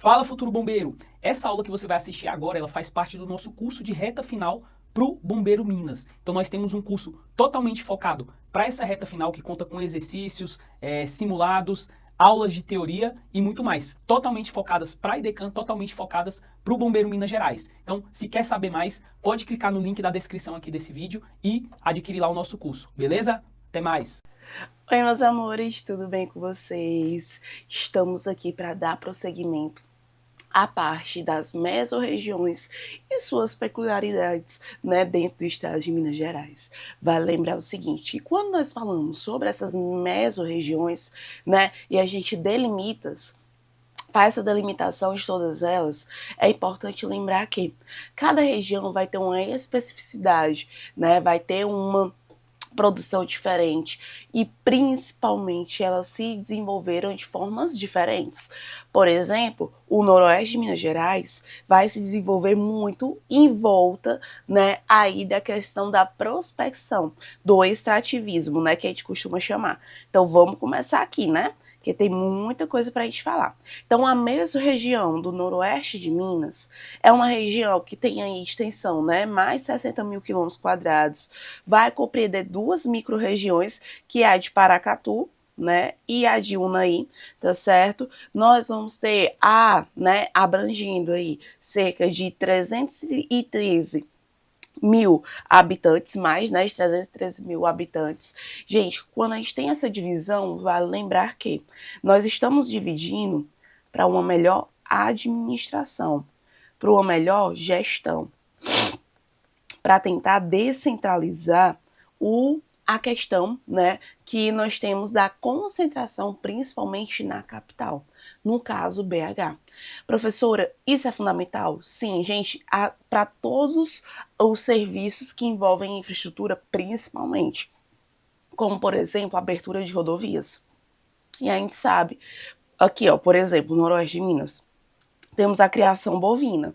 Fala, futuro bombeiro! Essa aula que você vai assistir agora, ela faz parte do nosso curso de reta final para o Bombeiro Minas. Então nós temos um curso totalmente focado para essa reta final que conta com exercícios, simulados, aulas de teoria e muito mais. Totalmente focadas para a IDECAN, totalmente focadas para o Bombeiro Minas Gerais. Então, se quer saber mais, pode clicar no link da descrição aqui desse vídeo e adquirir lá o nosso curso, beleza? Até mais! Oi, meus amores, tudo bem com vocês? Estamos aqui para dar prosseguimento à parte das mesorregiões e suas peculiaridades, né, dentro do estado de Minas Gerais. Vale lembrar o seguinte, quando nós falamos sobre essas mesorregiões, né, e a gente faz essa delimitação de todas elas, é importante lembrar que cada região vai ter uma especificidade, né, vai ter uma produção diferente e principalmente elas se desenvolveram de formas diferentes. Por exemplo, o noroeste de Minas Gerais vai se desenvolver muito em volta, né, aí da questão da prospecção, do extrativismo, né, que a gente costuma chamar. Então vamos começar aqui, né? Porque tem muita coisa para a gente falar. Então, a mesorregião do noroeste de Minas é uma região que tem aí extensão, né, mais de 60 mil quilômetros quadrados, vai compreender duas micro-regiões, que é a de Paracatu, né, e a de Unai, tá certo? Nós vamos ter né, abrangendo aí cerca de 313 mil habitantes, mais, né, de 313 mil habitantes. Gente, quando a gente tem essa divisão, vale lembrar que nós estamos dividindo para uma melhor administração, para uma melhor gestão, para tentar descentralizar a questão, né, que nós temos da concentração, principalmente na capital, no caso BH. Professora, isso é fundamental? Sim, gente, para todos os serviços que envolvem infraestrutura, principalmente, como, por exemplo, a abertura de rodovias. E a gente sabe, aqui, ó, por exemplo, no noroeste de Minas, temos a criação bovina.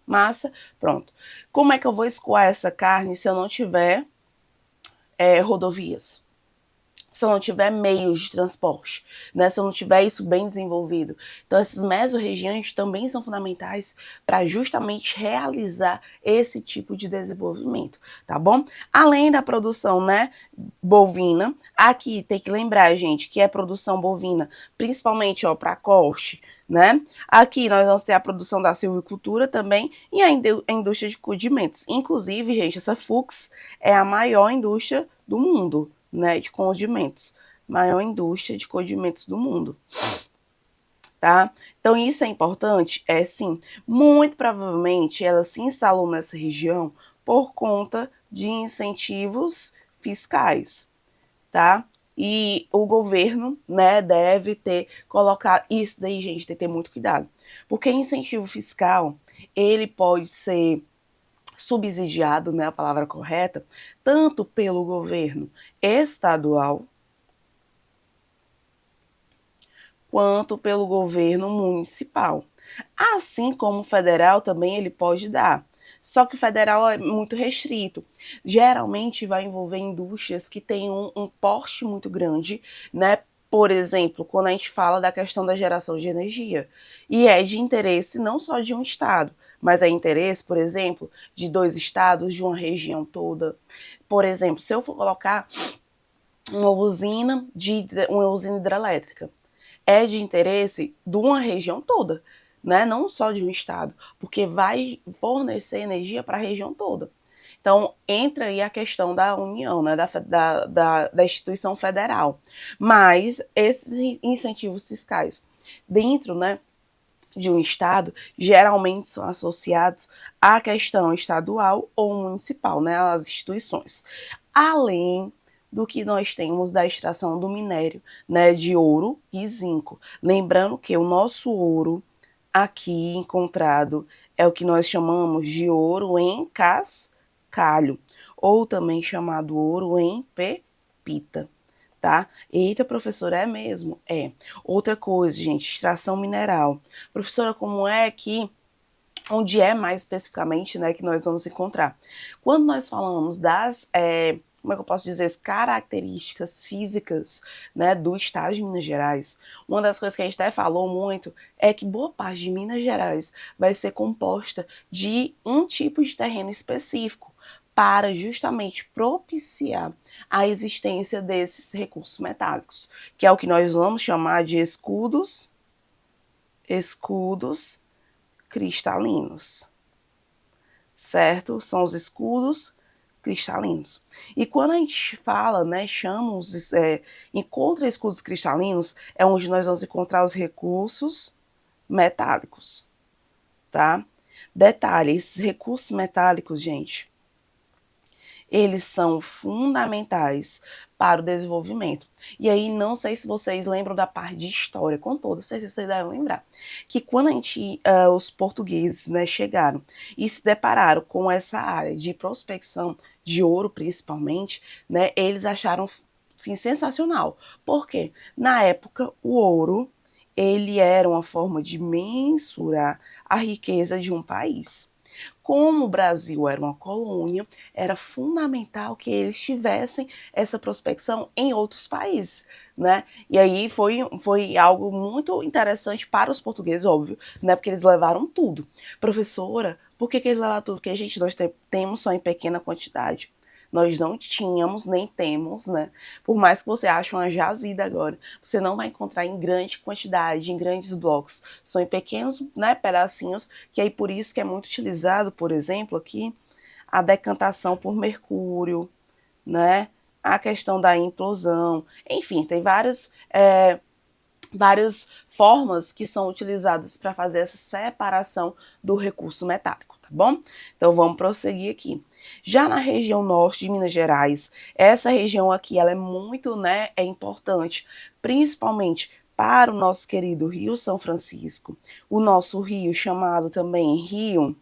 Massa, pronto. Como é que eu vou escoar essa carne se eu não tiver rodovias? Se eu não tiver meios de transporte, né? Se eu não tiver isso bem desenvolvido. Então, essas mesorregiões também são fundamentais para justamente realizar esse tipo de desenvolvimento, tá bom? Além da produção, né, bovina, aqui tem que lembrar, gente, que é produção bovina, principalmente, ó, para corte, né? Aqui nós vamos ter a produção da silvicultura também e a indústria de condimentos. Inclusive, gente, essa Fux é a maior indústria do mundo, né, de condimentos, maior indústria de condimentos do mundo, tá? Então isso é importante? É sim. Muito provavelmente ela se instalou nessa região por conta de incentivos fiscais, tá? E o governo, né, deve ter colocado isso daí, gente, tem que ter muito cuidado, porque incentivo fiscal, ele pode ser subsidiado, né, a palavra correta, tanto pelo governo estadual quanto pelo governo municipal. Assim como o federal também ele pode dar. Só que o federal é muito restrito. Geralmente vai envolver indústrias que têm um porte muito grande, né? Por exemplo, quando a gente fala da questão da geração de energia. E é de interesse não só de um estado, mas é interesse, por exemplo, de dois estados, de uma região toda. Por exemplo, se eu for colocar uma usina hidrelétrica, é de interesse de uma região toda, né? Não só de um estado, porque vai fornecer energia para a região toda. Então, entra aí a questão da União, né? da instituição federal. Mas esses incentivos fiscais dentro, né, de um estado, geralmente são associados à questão estadual ou municipal, né, às instituições. Além do que nós temos da extração do minério, né, de ouro e zinco. Lembrando que o nosso ouro aqui encontrado é o que nós chamamos de ouro em cascalho, ou também chamado ouro em pepita. Tá? Eita, professora, é mesmo? É. Outra coisa, gente, extração mineral. Professora, como é que, onde é mais especificamente, né, que nós vamos encontrar? Quando nós falamos das como é que eu posso dizer, as características físicas, né, do estado de Minas Gerais, uma das coisas que a gente até falou muito é que boa parte de Minas Gerais vai ser composta de um tipo de terreno específico, para justamente propiciar a existência desses recursos metálicos, que é o que nós vamos chamar de escudos cristalinos, certo? São os escudos cristalinos. E quando a gente fala, né, encontra escudos cristalinos, é onde nós vamos encontrar os recursos metálicos, tá? Detalhe, esses recursos metálicos, gente, eles são fundamentais para o desenvolvimento. E aí, não sei se vocês lembram da parte de história, com toda certeza vocês devem lembrar, que quando os portugueses, né, chegaram e se depararam com essa área de prospecção de ouro, principalmente, né, eles acharam, sim, sensacional. Por quê? Na época, o ouro, ele era uma forma de mensurar a riqueza de um país. Como o Brasil era uma colônia, era fundamental que eles tivessem essa prospecção em outros países, né? E aí foi algo muito interessante para os portugueses, óbvio, né? Porque eles levaram tudo. Professora, por que eles levaram tudo? Porque, gente, nós temos só em pequena quantidade. Nós não tínhamos, nem temos, né? Por mais que você ache uma jazida agora, você não vai encontrar em grande quantidade, em grandes blocos. São em pequenos, né, pedacinhos, que aí por isso que é muito utilizado, por exemplo, aqui, a decantação por mercúrio, né? A questão da implosão. Enfim, tem várias formas que são utilizadas para fazer essa separação do recurso metálico, tá bom? Então vamos prosseguir aqui. Já na região norte de Minas Gerais, essa região aqui ela é muito, né, importante, principalmente para o nosso querido Rio São Francisco, o nosso rio chamado também Rio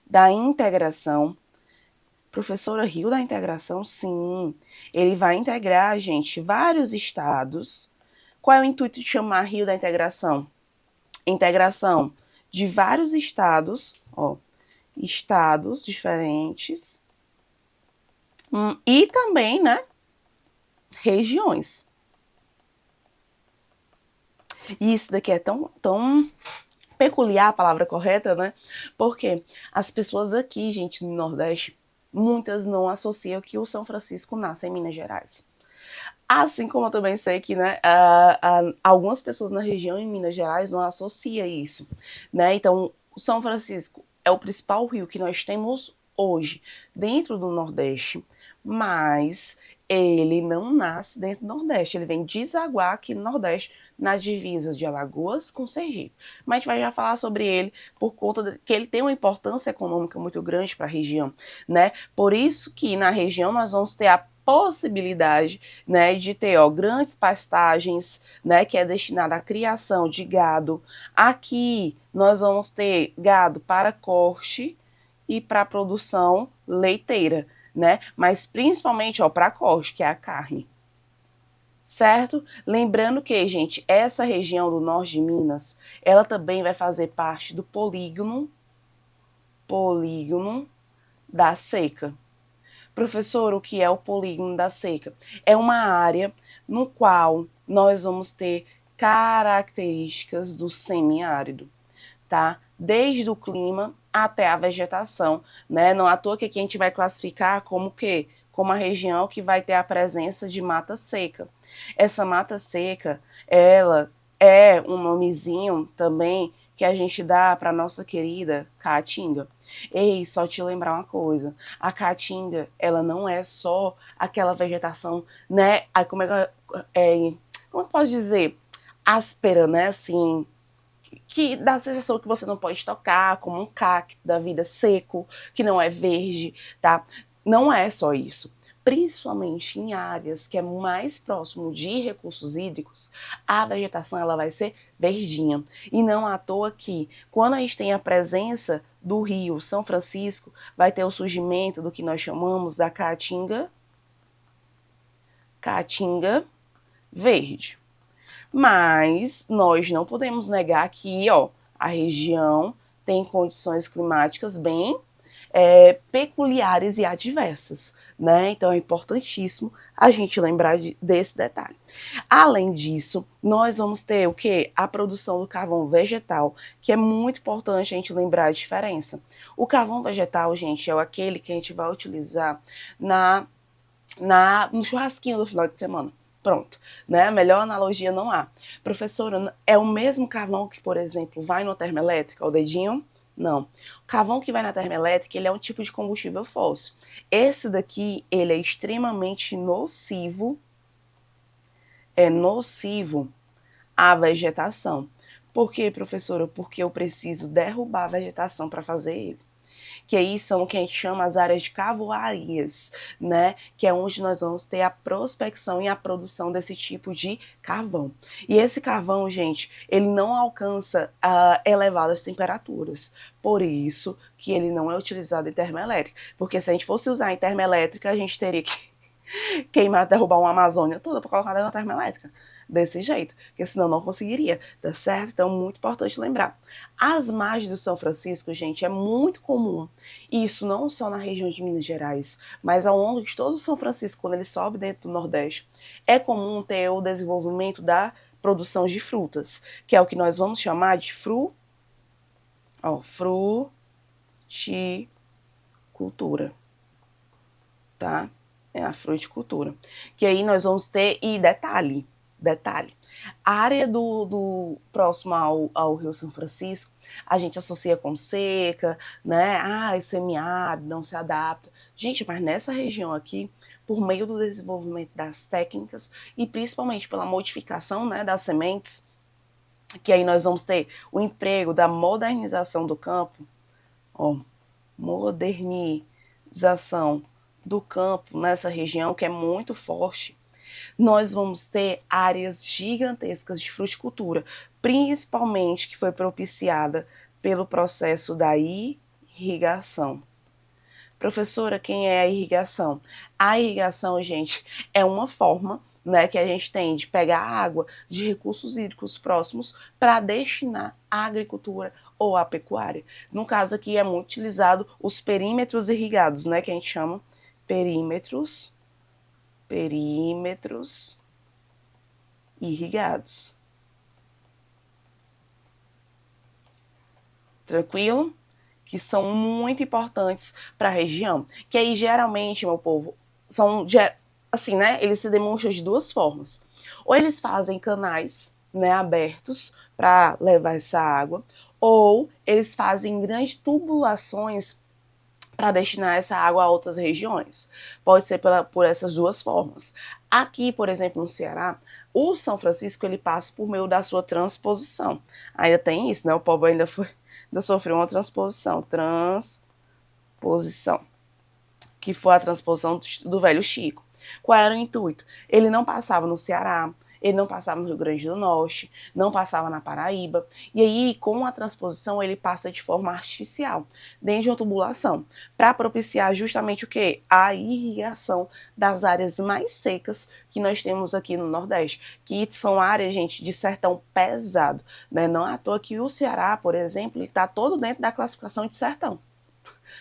da Integração. Professora, Rio da Integração, sim, ele vai integrar, gente, vários estados. Qual é o intuito de chamar Rio da Integração? Integração de vários estados, ó, estados diferentes, e também, né, regiões. E isso daqui é tão peculiar, a palavra correta, né? Porque as pessoas aqui, gente, no Nordeste, muitas não associam que o São Francisco nasce em Minas Gerais. Assim como eu também sei que, né, algumas pessoas na região em Minas Gerais não associam isso, né? Então, o São Francisco é o principal rio que nós temos hoje dentro do Nordeste, mas ele não nasce dentro do Nordeste, ele vem desaguar aqui no Nordeste, nas divisas de Alagoas com Sergipe. Mas a gente vai já falar sobre ele por conta de que ele tem uma importância econômica muito grande para a região, né? Por isso que na região nós vamos ter a possibilidade, né, de ter, ó, grandes pastagens, né, que é destinada à criação de gado. Aqui nós vamos ter gado para corte e para produção leiteira, né? Mas principalmente, ó, para corte, que é a carne. Certo? Lembrando que, gente, essa região do norte de Minas, ela também vai fazer parte do polígono da seca. Professor, o que é o polígono da seca? É uma área no qual nós vamos ter características do semiárido, tá? Desde o clima até a vegetação, né? Não à toa que aqui a gente vai classificar como o quê? Como a região que vai ter a presença de mata seca. Essa mata seca, ela é um nomezinho também que a gente dá para nossa querida caatinga. Ei, só te lembrar uma coisa, a caatinga, ela não é só aquela vegetação, né, como eu posso dizer, áspera, né, assim, que dá a sensação que você não pode tocar, como um cacto da vida seco, que não é verde, tá? Não é só isso. Principalmente em áreas que é mais próximo de recursos hídricos, a vegetação ela vai ser verdinha. E não à toa que, quando a gente tem a presença do rio São Francisco, vai ter o surgimento do que nós chamamos da caatinga verde. Mas nós não podemos negar que, ó, a região tem condições climáticas bem peculiares e adversas, né? Então é importantíssimo a gente lembrar desse detalhe. Além disso, nós vamos ter o que? A produção do carvão vegetal, que é muito importante a gente lembrar a diferença. O carvão vegetal, gente, é aquele que a gente vai utilizar no churrasquinho do final de semana. Pronto, né? Melhor analogia não há. Professora, é o mesmo carvão que, por exemplo, vai na termoelétrica, o dedinho? Não. O carvão que vai na termoelétrica, ele é um tipo de combustível fóssil. Esse daqui, ele é extremamente nocivo, à vegetação. Por quê, professora? Porque eu preciso derrubar a vegetação para fazer ele. Que aí são o que a gente chama as áreas de cavoarias, né? Que é onde nós vamos ter a prospecção e a produção desse tipo de carvão. E esse carvão, gente, ele não alcança elevadas temperaturas. Por isso que ele não é utilizado em termoelétrica. Porque se a gente fosse usar em termoelétrica, a gente teria que queimar, derrubar uma Amazônia toda para colocar na termoelétrica. Desse jeito, porque senão não conseguiria, tá certo? Então, muito importante lembrar. As margens do São Francisco, gente, é muito comum. Isso não só na região de Minas Gerais, mas ao longo de todo o São Francisco, quando ele sobe dentro do Nordeste, é comum ter o desenvolvimento da produção de frutas, que é o que nós vamos chamar de fruticultura, tá? É a fruticultura. Que aí nós vamos ter, e detalhe, a área do próximo ao Rio São Francisco, a gente associa com seca, né? É semiárido, não se adapta. Gente, mas nessa região aqui, por meio do desenvolvimento das técnicas e principalmente pela modificação, né, das sementes, que aí nós vamos ter o emprego da modernização do campo, modernização do campo nessa região, que é muito forte, nós vamos ter áreas gigantescas de fruticultura, principalmente que foi propiciada pelo processo da irrigação. Professora, quem é a irrigação? A irrigação, gente, é uma forma, né, que a gente tem de pegar água de recursos hídricos próximos para destinar à agricultura ou à pecuária. No caso aqui é muito utilizado os perímetros irrigados, né, que a gente chama perímetros irrigados. Tranquilo? Que são muito importantes para a região. Que aí, geralmente, meu povo, são, assim, né, eles se demonstram de duas formas. Ou eles fazem canais, né, abertos para levar essa água, ou eles fazem grandes tubulações para destinar essa água a outras regiões. Pode ser por essas duas formas. Aqui, por exemplo, no Ceará, o São Francisco ele passa por meio da sua transposição. Ainda tem isso, né? O povo ainda sofreu uma transposição, que foi a transposição do Velho Chico. Qual era o intuito? Ele não passava no Ceará, ele não passava no Rio Grande do Norte, não passava na Paraíba, e aí com a transposição ele passa de forma artificial, dentro de uma tubulação, para propiciar justamente o quê? A irrigação das áreas mais secas que nós temos aqui no Nordeste, que são áreas, gente, de sertão pesado, né? Não é à toa que o Ceará, por exemplo, está todo dentro da classificação de sertão.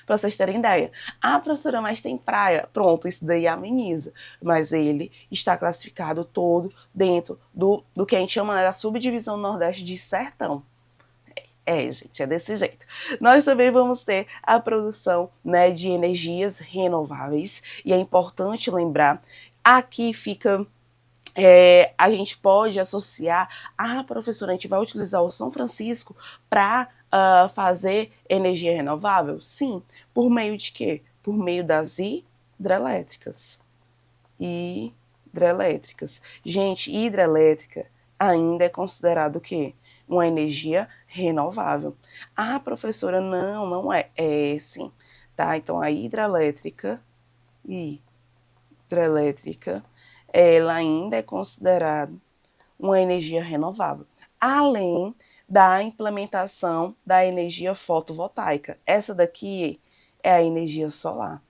Para vocês terem ideia. Professora, mas tem praia. Pronto, isso daí ameniza. Mas ele está classificado todo dentro do que a gente chama, né, da subdivisão do Nordeste de sertão. Gente, é desse jeito. Nós também vamos ter a produção, né, de energias renováveis. E é importante lembrar, aqui fica... a gente pode associar, professora, a gente vai utilizar o São Francisco para fazer energia renovável? Sim. Por meio de quê? Por meio das hidrelétricas. Gente, hidrelétrica ainda é considerado o quê? Uma energia renovável. Professora, não é. É sim. Tá? Então, a hidrelétrica ela ainda é considerada uma energia renovável. Além da implementação da energia fotovoltaica. Essa daqui é a energia solar,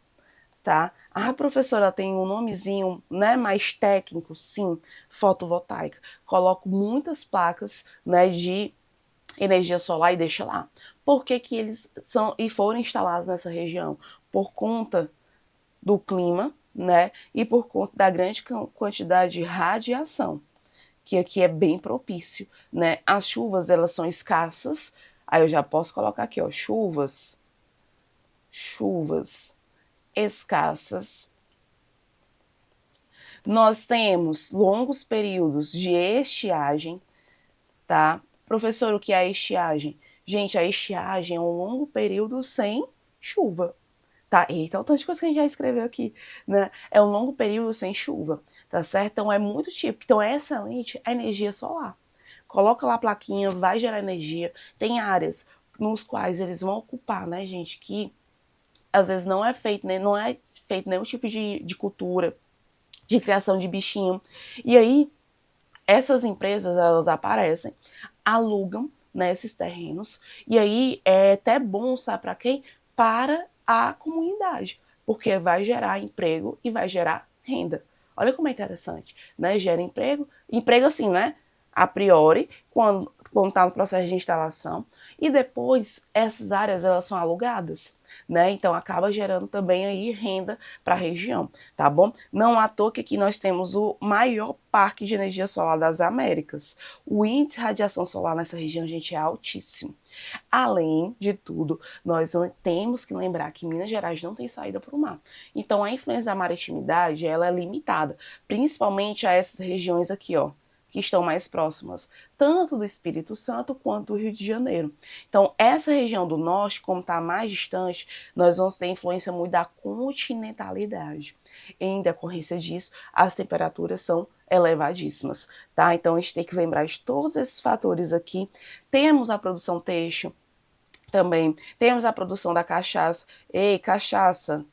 tá? Professora, tem um nomezinho, né, mais técnico, sim, fotovoltaica. Coloco muitas placas, né, de energia solar e deixa lá. Por que que eles são e foram instalados nessa região? Por conta do clima, né? E por conta da grande quantidade de radiação, que aqui é bem propício, né? As chuvas, elas são escassas. Aí eu já posso colocar aqui, ó, chuvas escassas. Nós temos longos períodos de estiagem, tá? Professor, o que é a estiagem? Gente, a estiagem é um longo período sem chuva, tá? Eita, o tanto de coisa que a gente já escreveu aqui, né? É um longo período sem chuva, tá certo? Então é muito típico. Então é excelente a energia solar. Coloca lá a plaquinha, vai gerar energia. Tem áreas nos quais eles vão ocupar, né, gente, que às vezes não é feito, né, não é feito nenhum tipo de cultura, de criação de bichinho. E aí, essas empresas, elas aparecem, alugam, né, esses terrenos, e aí é até bom, sabe para quem? Para a comunidade, porque vai gerar emprego e vai gerar renda. Olha como é interessante, né? Gera emprego, emprego assim, né? A priori, quando está no processo de instalação, e depois essas áreas elas são alugadas, né? Então acaba gerando também aí renda para a região, tá bom? Não à toa que aqui nós temos o maior parque de energia solar das Américas. O índice de radiação solar nessa região, gente, é altíssimo. Além de tudo, nós temos que lembrar que Minas Gerais não tem saída para o mar. Então a influência da maritimidade, ela é limitada, principalmente a essas regiões aqui, ó, que estão mais próximas, tanto do Espírito Santo quanto do Rio de Janeiro. Então, essa região do norte, como está mais distante, nós vamos ter influência muito da continentalidade. Em decorrência disso, as temperaturas são elevadíssimas, tá? Então, a gente tem que lembrar de todos esses fatores aqui. Temos a produção têxtil também, temos a produção da cachaça. Ei, cachaça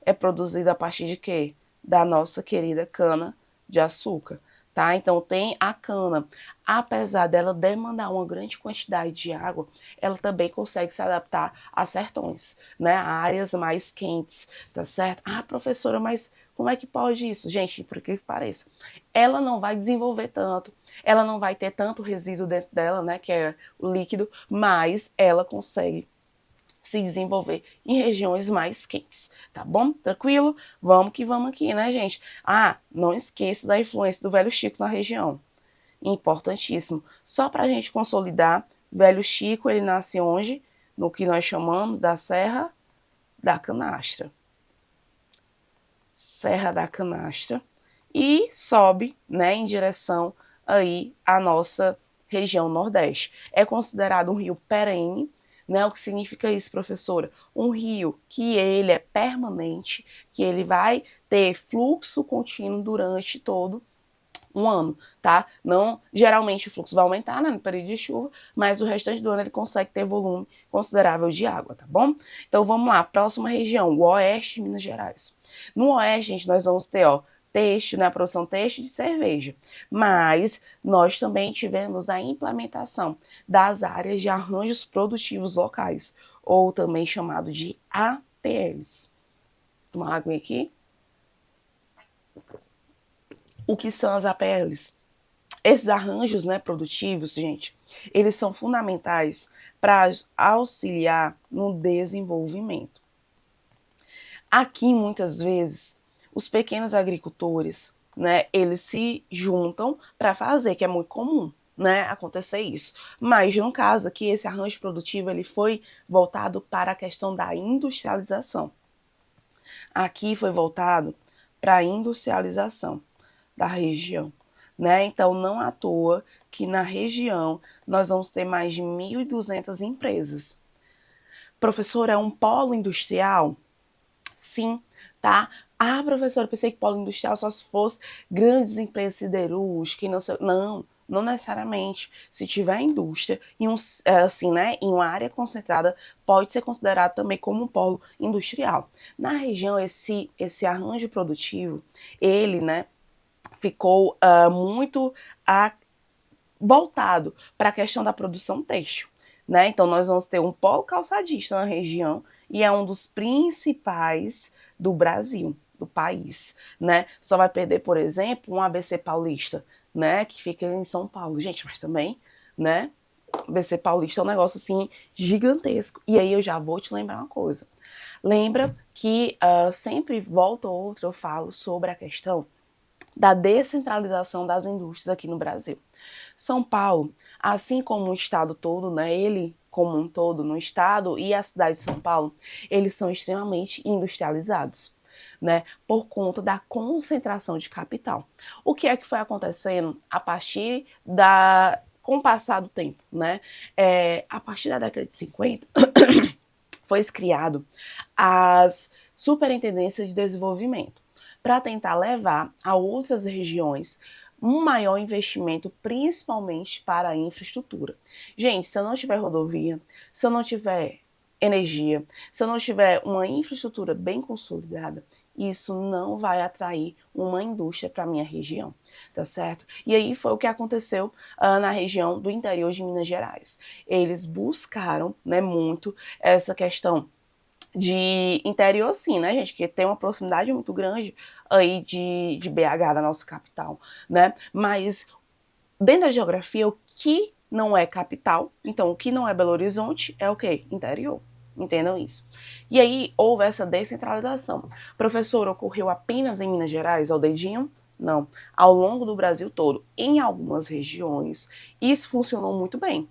é produzida a partir de quê? Da nossa querida cana de açúcar. Tá? Então tem a cana, apesar dela demandar uma grande quantidade de água, ela também consegue se adaptar a sertões, né? A áreas mais quentes, tá certo? Ah, professora, mas como é que pode isso? Gente, por que pareça, ela não vai desenvolver tanto, ela não vai ter tanto resíduo dentro dela, né? Que é o líquido, mas ela consegue se desenvolver em regiões mais quentes, tá bom? Tranquilo? Vamos que vamos aqui, né, gente? Ah, não esqueça da influência do Velho Chico na região. Importantíssimo. Só para a gente consolidar, Velho Chico, ele nasce onde? No que nós chamamos da Serra da Canastra. Serra da Canastra. E sobe, né, em direção aí à nossa região Nordeste. É considerado um rio perene, né? O que significa isso, professora? Um rio que ele é permanente, que ele vai ter fluxo contínuo durante todo um ano, tá? Não, geralmente o fluxo vai aumentar, né, no período de chuva, mas o restante do ano ele consegue ter volume considerável de água, tá bom? Então vamos lá, próxima região, o oeste de Minas Gerais. No oeste, gente, nós vamos ter, ó, têxtil, né, a produção têxtil de cerveja, mas nós também tivemos a implementação das áreas de arranjos produtivos locais, ou também chamado de APLs. Tomar água aqui. O que são as APLs? Esses arranjos, né, produtivos, gente, eles são fundamentais para auxiliar no desenvolvimento. Aqui, muitas vezes, os pequenos agricultores, né, eles se juntam para fazer, que é muito comum, né, acontecer isso. Mas, no caso aqui, esse arranjo produtivo, ele foi voltado para a questão da industrialização. Aqui foi voltado para a industrialização da região, né? Então, não à toa que na região nós vamos ter mais de 1.200 empresas. Professor, é um polo industrial? Sim, tá? Ah, professor, eu pensei que polo industrial só se fosse grandes empresas siderúrgicas, não sei. Não, não necessariamente. Se tiver indústria em assim, né, em uma área concentrada, pode ser considerado também como um polo industrial. Na região, esse arranjo produtivo, ele, né, ficou muito voltado para a questão da produção têxtil, né? Então nós vamos ter um polo calçadista na região e é um dos principais do Brasil, do país, né? Só vai perder, por exemplo, um ABC Paulista, né? Que fica em São Paulo, gente, mas também, né? ABC Paulista é um negócio assim gigantesco. E aí eu já vou te lembrar uma coisa. Lembra que sempre volta ou outra eu falo sobre a questão da descentralização das indústrias aqui no Brasil. São Paulo, assim como o estado todo, né, ele como um todo no estado e a cidade de São Paulo, eles são extremamente industrializados, né, por conta da concentração de capital. O que é que foi acontecendo a partir com o passar do tempo, né? A partir da década de 50, foi criado as superintendências de desenvolvimento para tentar levar a outras regiões um maior investimento, principalmente para a infraestrutura. Gente, se eu não tiver rodovia, se eu não tiver energia, se eu não tiver uma infraestrutura bem consolidada, isso não vai atrair uma indústria para a minha região, tá certo? E aí foi o que aconteceu na região do interior de Minas Gerais. Eles buscaram, né, muito essa questão de interior sim, né, gente, que tem uma proximidade muito grande aí de BH, da nossa capital, né, mas dentro da geografia, o que não é capital, então o que não é Belo Horizonte é o quê? Interior. Entendam isso. E aí houve essa descentralização. Professor, ocorreu apenas em Minas Gerais, ao dedinho? Não. Ao longo do Brasil todo, em algumas regiões, isso funcionou muito bem.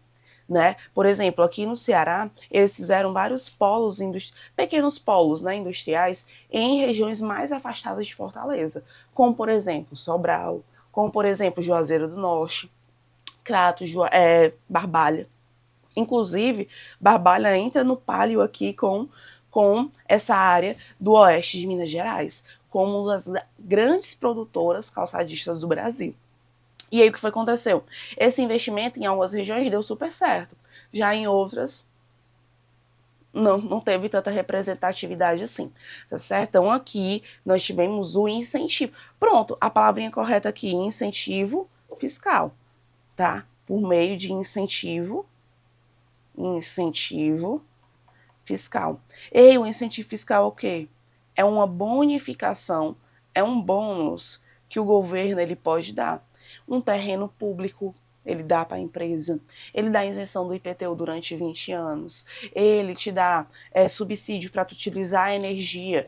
Né? Por exemplo, aqui no Ceará, eles fizeram vários polos, pequenos polos, né, industriais em regiões mais afastadas de Fortaleza, como, por exemplo, Sobral, como, por exemplo, Juazeiro do Norte, Crato, Barbalha. Inclusive, Barbalha entra no páreo aqui com essa área do oeste de Minas Gerais, como uma das grandes produtoras calçadistas do Brasil. E aí o que foi que aconteceu? Esse investimento em algumas regiões deu super certo. Já em outras, não teve tanta representatividade assim, tá certo? Então aqui nós tivemos o incentivo. Pronto, a palavrinha correta aqui, incentivo fiscal, tá? Por meio de incentivo fiscal. E o incentivo fiscal é o quê? É uma bonificação, é um bônus que o governo ele pode dar. Um terreno público ele dá para a empresa, ele dá isenção do IPTU durante 20 anos, ele te dá subsídio para tu utilizar a energia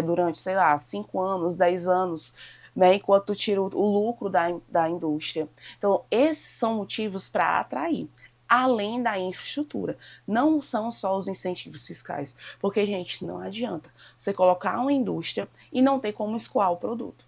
durante, sei lá, 5 anos, 10 anos, né, enquanto tu tira o lucro da indústria. Então, esses são motivos para atrair, além da infraestrutura. Não são só os incentivos fiscais, porque, gente, não adianta você colocar uma indústria e não ter como escoar o produto.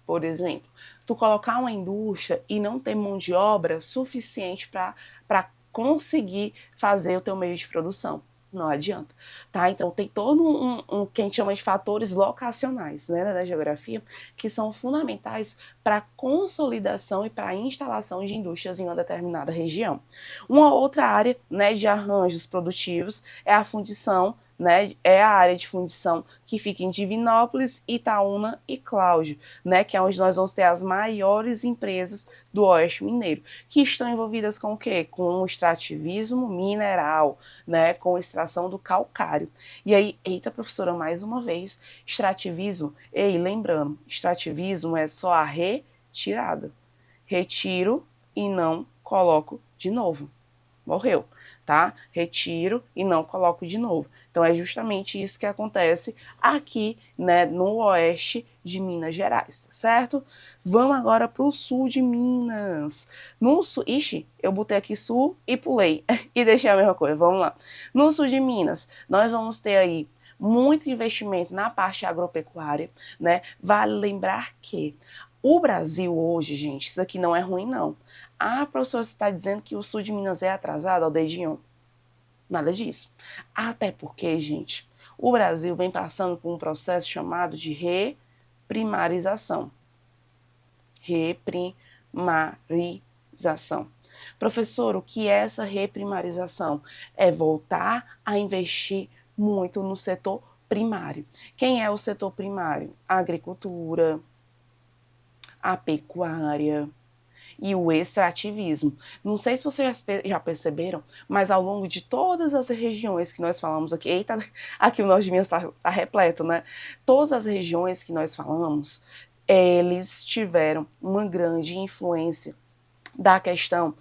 Por exemplo, tu colocar uma indústria e não ter mão de obra suficiente para conseguir fazer o teu meio de produção. Não adianta, tá? Então tem todo que a gente chama de fatores locacionais, né, da geografia, que são fundamentais para a consolidação e para a instalação de indústrias em uma determinada região. Uma outra área, né, de arranjos produtivos é a fundição, né, é a área de fundição que fica em Divinópolis, Itaúna e Cláudio, né, que é onde nós vamos ter as maiores empresas do Oeste Mineiro, que estão envolvidas com o quê? Com o extrativismo mineral, né, com a extração do calcário. E aí, eita, professora, mais uma vez, extrativismo, ei, lembrando, extrativismo é só a retirada. Retiro e não coloco de novo. Morreu, tá? Retiro e não coloco de novo. Então é justamente isso que acontece aqui, né, no oeste de Minas Gerais, tá certo? Vamos agora para o sul de Minas. No sul, ixi, eu botei aqui sul e pulei e deixei a mesma coisa. Vamos lá. No sul de Minas, nós vamos ter aí muito investimento na parte agropecuária, né? Vale lembrar que o Brasil hoje, gente, isso aqui não é ruim não. Ah, professor, você está dizendo que o sul de Minas é atrasado, ao dedinho? Nada disso. Até porque, gente, o Brasil vem passando por um processo chamado de reprimarização. Reprimarização. Professor, o que é essa reprimarização? É voltar a investir muito no setor primário. Quem é o setor primário? A agricultura, a pecuária e o extrativismo. Não sei se vocês já perceberam, mas ao longo de todas as regiões que nós falamos aqui, eita, aqui o Norte de Minas tá repleto, né? Todas as regiões que nós falamos, eles tiveram uma grande influência da questão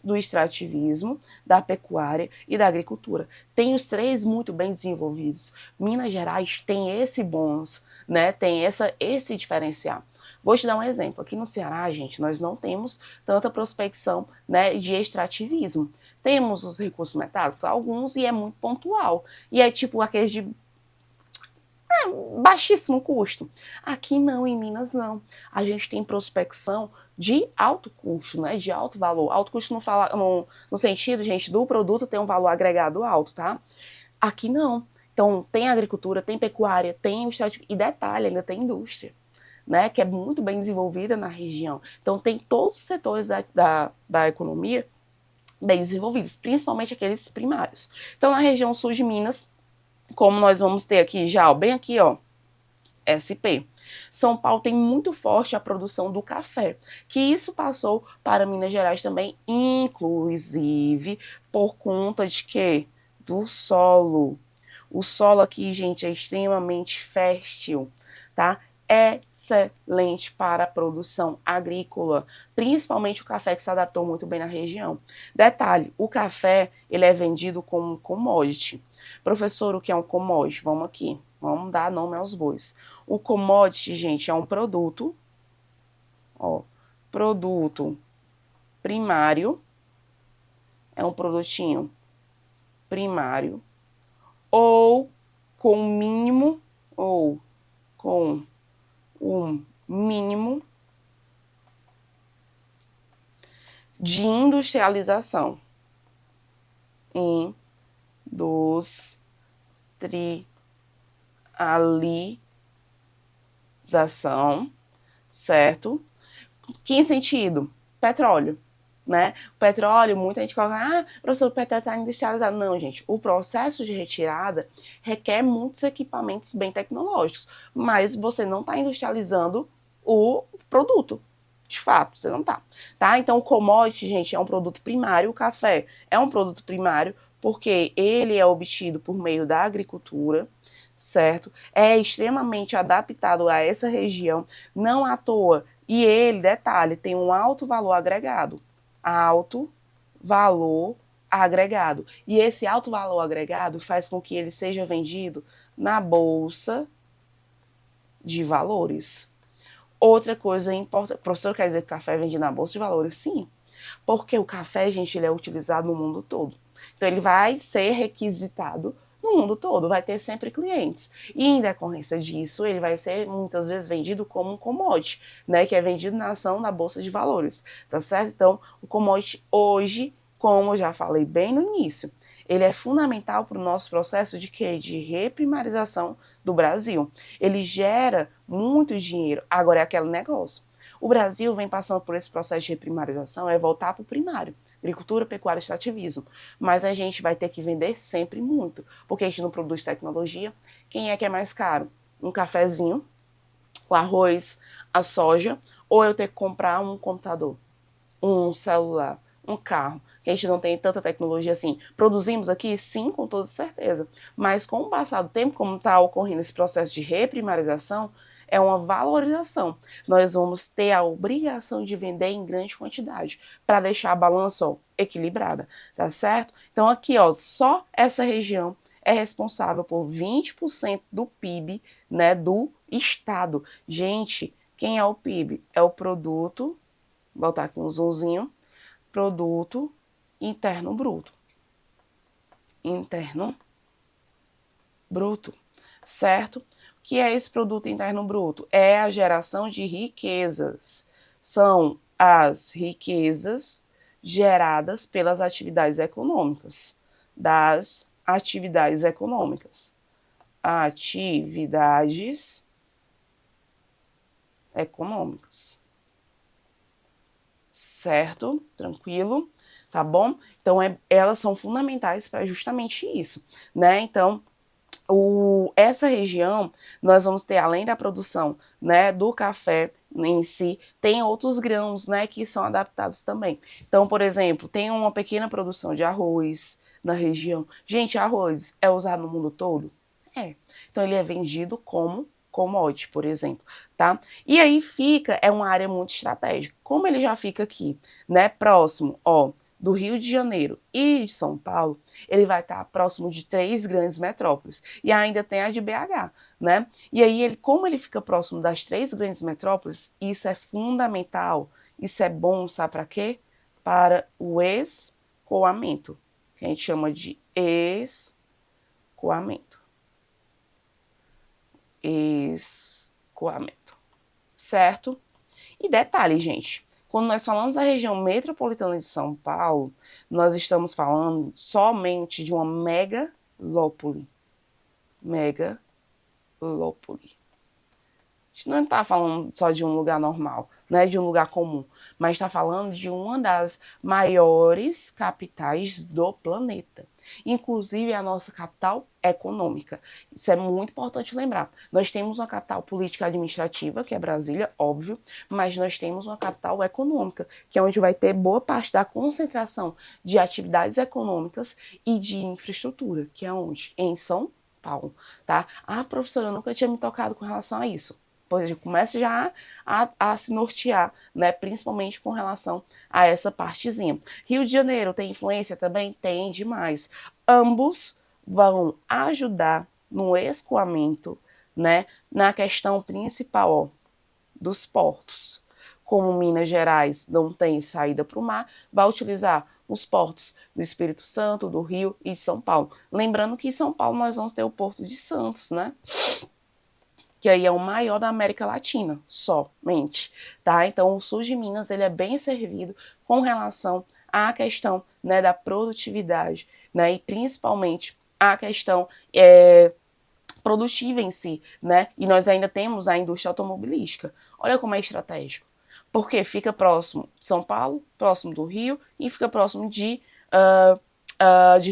do extrativismo, da pecuária e da agricultura. Tem os três muito bem desenvolvidos. Minas Gerais tem esse bônus, né? Tem esse diferencial. Vou te dar um exemplo. Aqui no Ceará, gente, nós não temos tanta prospecção, né, de extrativismo. Temos os recursos metálicos, alguns, e é muito pontual. E é tipo aqueles de baixíssimo custo. Aqui não, em Minas não. A gente tem prospecção de alto custo, né? De alto valor. Alto custo no sentido, gente, do produto ter um valor agregado alto, tá? Aqui não. Então, tem agricultura, tem pecuária, tem o e detalhe, ainda tem indústria, né? Que é muito bem desenvolvida na região. Então, tem todos os setores da economia bem desenvolvidos, principalmente aqueles primários. Então, na região sul de Minas, como nós vamos ter aqui já, ó, bem aqui, ó, SP. São Paulo tem muito forte a produção do café, que isso passou para Minas Gerais também, inclusive por conta de quê? Do solo. O solo aqui, gente, é extremamente fértil, tá? Excelente para a produção agrícola, principalmente o café que se adaptou muito bem na região. Detalhe, o café, ele é vendido como commodity. Professor, o que é um commodity? Vamos aqui, vamos dar nome aos bois. O commodity, gente, é um produto, ó, produto primário, é um produtinho primário, ou com mínimo, ou com um mínimo de industrialização. Industrialização, certo? Que em sentido? Petróleo, né? O petróleo, muita gente coloca, professor, o petróleo está industrializado. Não, gente, o processo de retirada requer muitos equipamentos bem tecnológicos, mas você não está industrializando o produto. De fato, você não está, tá? Então, o commodity, gente, é um produto primário. O café é um produto primário porque ele é obtido por meio da agricultura, certo? É extremamente adaptado a essa região, não à toa. E ele, detalhe, tem um alto valor agregado. Alto valor agregado. E esse alto valor agregado faz com que ele seja vendido na Bolsa de Valores. Outra coisa importante, o professor quer dizer que o café é vendido na Bolsa de Valores? Sim, porque o café, gente, ele é utilizado no mundo todo. Então, ele vai ser requisitado no mundo todo, vai ter sempre clientes. E em decorrência disso, ele vai ser muitas vezes vendido como um commodity, né, que é vendido na ação na Bolsa de Valores, tá certo? Então, o commodity hoje, como eu já falei bem no início, ele é fundamental para o nosso processo de quê? De reprimarização do Brasil. Ele gera muito dinheiro. Agora é aquele negócio. O Brasil vem passando por esse processo de reprimarização, é voltar para o primário. Agricultura, pecuária e extrativismo. Mas a gente vai ter que vender sempre muito, porque a gente não produz tecnologia. Quem é que é mais caro? Um cafezinho, o arroz, a soja, ou eu ter que comprar um computador, um celular, um carro, que a gente não tem tanta tecnologia assim. Produzimos aqui? Sim, com toda certeza. Mas com o passar do tempo, como está ocorrendo esse processo de reprimarização, é uma valorização. Nós vamos ter a obrigação de vender em grande quantidade para deixar a balança, ó, equilibrada, tá certo? Então aqui, ó, só essa região é responsável por 20% do PIB, né, do estado. Gente, quem é o PIB? É o produto, vou botar aqui um zoomzinho, produto interno bruto. Interno bruto, certo? O que é esse produto interno bruto? É a geração de riquezas. São as riquezas geradas pelas atividades econômicas. Das atividades econômicas. Atividades econômicas. Certo? Tranquilo? Tá bom? Então, elas são fundamentais para justamente isso, né? Então, essa região, nós vamos ter, além da produção, né, do café em si, tem outros grãos, né, que são adaptados também. Então, por exemplo, tem uma pequena produção de arroz na região. Gente, arroz é usado no mundo todo? É. Então, ele é vendido como commodity, por exemplo, tá? E aí é uma área muito estratégica. Como ele já fica aqui, né, próximo, ó, do Rio de Janeiro e de São Paulo, ele vai estar próximo de 3 grandes metrópoles. E ainda tem a de BH, né? E aí, como ele fica próximo das 3 grandes metrópoles, isso é fundamental, isso é bom, sabe para quê? Para o escoamento, que a gente chama de escoamento. Escoamento, certo? E detalhe, gente, quando nós falamos da região metropolitana de São Paulo, nós estamos falando somente de uma megalópole. Megalópole. A gente não está falando só de um lugar normal, né, de um lugar comum, mas está falando de uma das maiores capitais do planeta. Inclusive a nossa capital econômica. Isso é muito importante lembrar. Nós temos uma capital política administrativa, que é Brasília, óbvio, mas nós temos uma capital econômica, que é onde vai ter boa parte da concentração de atividades econômicas e de infraestrutura, que é onde? Em São Paulo, tá? Ah, professora, eu nunca tinha me tocado com relação a isso. Pois começa já a se nortear, né, principalmente com relação a essa partezinha. Rio de Janeiro tem influência também? Tem demais. Ambos vão ajudar no escoamento, né, na questão principal, ó, dos portos. Como Minas Gerais não tem saída para o mar, vai utilizar os portos do Espírito Santo, do Rio e de São Paulo. Lembrando que em São Paulo nós vamos ter o Porto de Santos, né? Que aí é o maior da América Latina, somente, tá? Então, o sul de Minas, ele é bem servido com relação à questão, né, da produtividade, né, e principalmente a questão produtiva em si, né, e nós ainda temos a indústria automobilística. Olha como é estratégico, porque fica próximo de São Paulo, próximo do Rio e fica próximo de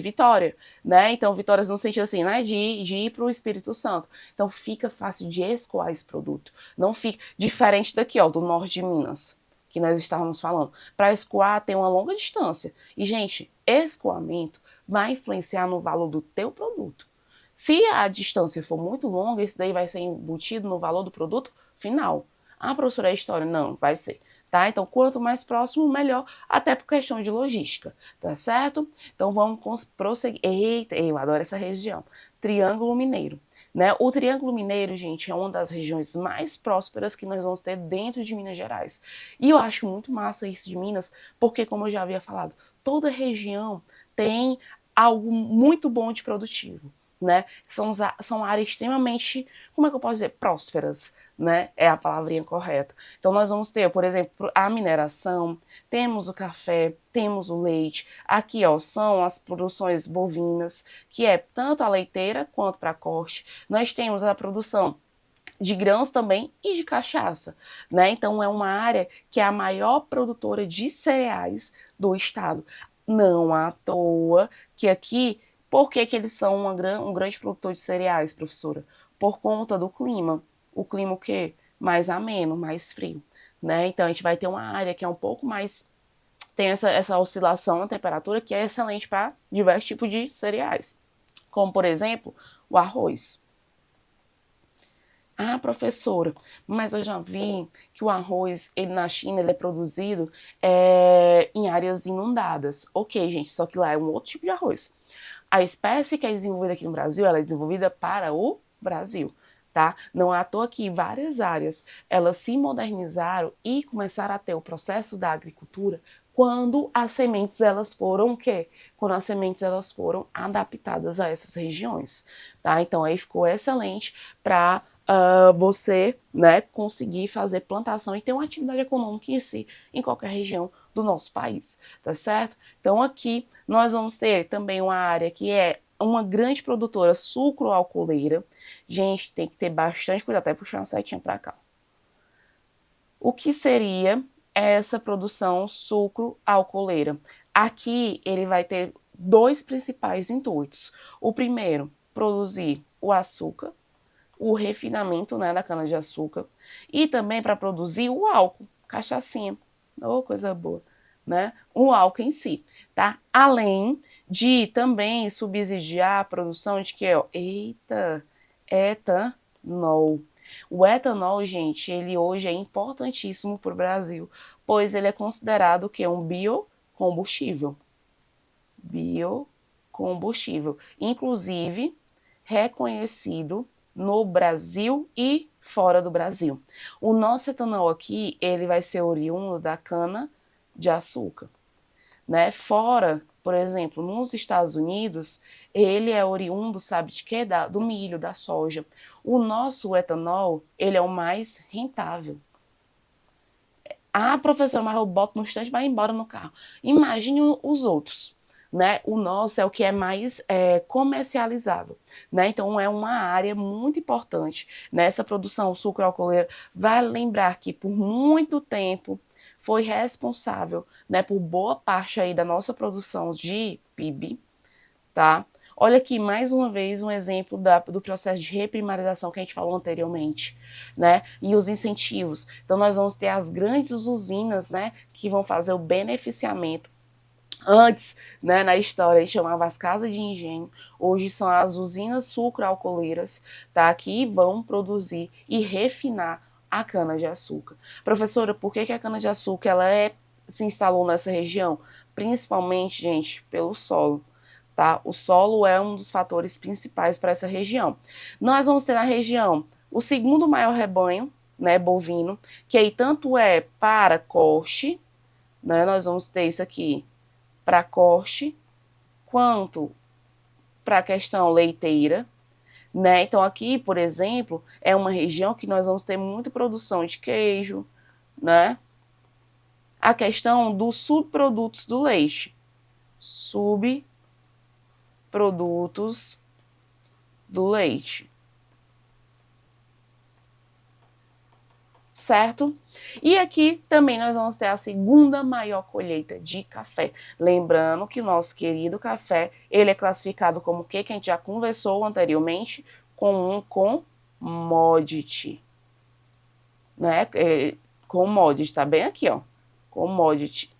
Vitória, né? Então, Vitórias no sentido assim, né? De ir para o Espírito Santo. Então, fica fácil de escoar esse produto. Não fica diferente daqui, ó, do norte de Minas, que nós estávamos falando. Para escoar, tem uma longa distância. E, gente, escoamento vai influenciar no valor do teu produto. Se a distância for muito longa, isso daí vai ser embutido no valor do produto final. Ah, professora, é história? Não, vai ser. Tá? Então, quanto mais próximo, melhor, até por questão de logística, tá certo? Então, vamos prosseguir. Eita, eu adoro essa região. Triângulo Mineiro, né? O Triângulo Mineiro, gente, é uma das regiões mais prósperas que nós vamos ter dentro de Minas Gerais. E eu acho muito massa isso de Minas, porque, como eu já havia falado, toda região tem algo muito bom de produtivo, né? São áreas extremamente, como é que eu posso dizer, prósperas, né? É a palavrinha correta. Então, nós vamos ter, por exemplo, a mineração, temos o café, temos o leite. Aqui, ó, são as produções bovinas, que é tanto a leiteira quanto para corte. Nós temos a produção de grãos também e de cachaça, né? Então, é uma área que é a maior produtora de cereais do estado. Não à toa que aqui, por que eles são um grande produtor de cereais, professora? Por conta do clima. O clima o quê? Mais ameno, mais frio, né? Então, a gente vai ter uma área que é um pouco mais... tem essa oscilação na temperatura que é excelente para diversos tipos de cereais. Como, por exemplo, o arroz. Ah, professora, mas eu já vi que o arroz, ele na China, ele é produzido em áreas inundadas. Ok, gente, só que lá é um outro tipo de arroz. A espécie que é desenvolvida aqui no Brasil, ela é desenvolvida para o Brasil, tá? Não é à toa que várias áreas, elas se modernizaram e começaram a ter o processo da agricultura quando as sementes, elas foram o quê? Quando as sementes, elas foram adaptadas a essas regiões, tá? Então, aí ficou excelente para você, né, conseguir fazer plantação e ter uma atividade econômica em si, em qualquer região do nosso país, tá certo? Então aqui nós vamos ter também uma área que é uma grande produtora sucroalcooleira. Gente, tem que ter bastante cuidado, até puxar uma setinha para cá. O que seria essa produção sucroalcooleira? Aqui ele vai ter dois principais intuitos. O primeiro, produzir o açúcar, o refinamento, né, da cana-de-açúcar e também para produzir o álcool, cachaçinha, oh, coisa boa, né, o álcool em si, tá? Além de também subsidiar a produção de que, ó, etanol. O etanol, gente, ele hoje é importantíssimo para o Brasil, pois ele é considerado que é um biocombustível. Biocombustível, inclusive reconhecido no Brasil e fora do Brasil. O nosso etanol aqui, ele vai ser oriundo da cana de açúcar, né? Fora, por exemplo, nos Estados Unidos, ele é oriundo, sabe de quê? Do milho, da soja. O nosso etanol, ele é o mais rentável. Ah, professor, mas eu boto no estante e vai embora no carro. Imagine os outros. Né? O nosso é o que é mais comercializável, né? Então é uma área muito importante nessa produção sucroalcooleira. Vale lembrar que por muito tempo foi responsável, né, por boa parte aí da nossa produção de PIB, tá? Olha aqui mais uma vez um exemplo do processo de reprimarização que a gente falou anteriormente, né? E os incentivos. Então nós vamos ter as grandes usinas, né, que vão fazer o beneficiamento. Antes, né, na história, a gente chamava as casas de engenho, hoje são as usinas sucroalcooleiras, tá, que vão produzir e refinar a cana-de-açúcar. Professora, por que a cana-de-açúcar se instalou nessa região? Principalmente, gente, pelo solo. Tá? O solo é um dos fatores principais para essa região. Nós vamos ter na região o segundo maior rebanho, né, bovino, que aí tanto é para corte, né, nós vamos ter isso aqui, para corte, quanto para a questão leiteira, né? Então aqui, por exemplo, é uma região que nós vamos ter muita produção de queijo, né? A questão dos subprodutos do leite. Subprodutos do leite. Certo? E aqui também nós vamos ter a segunda maior colheita de café. Lembrando que o nosso querido café, ele é classificado como o que a gente já conversou anteriormente, com um commodity. Né? Commodity, tá bem aqui, ó. Commodity.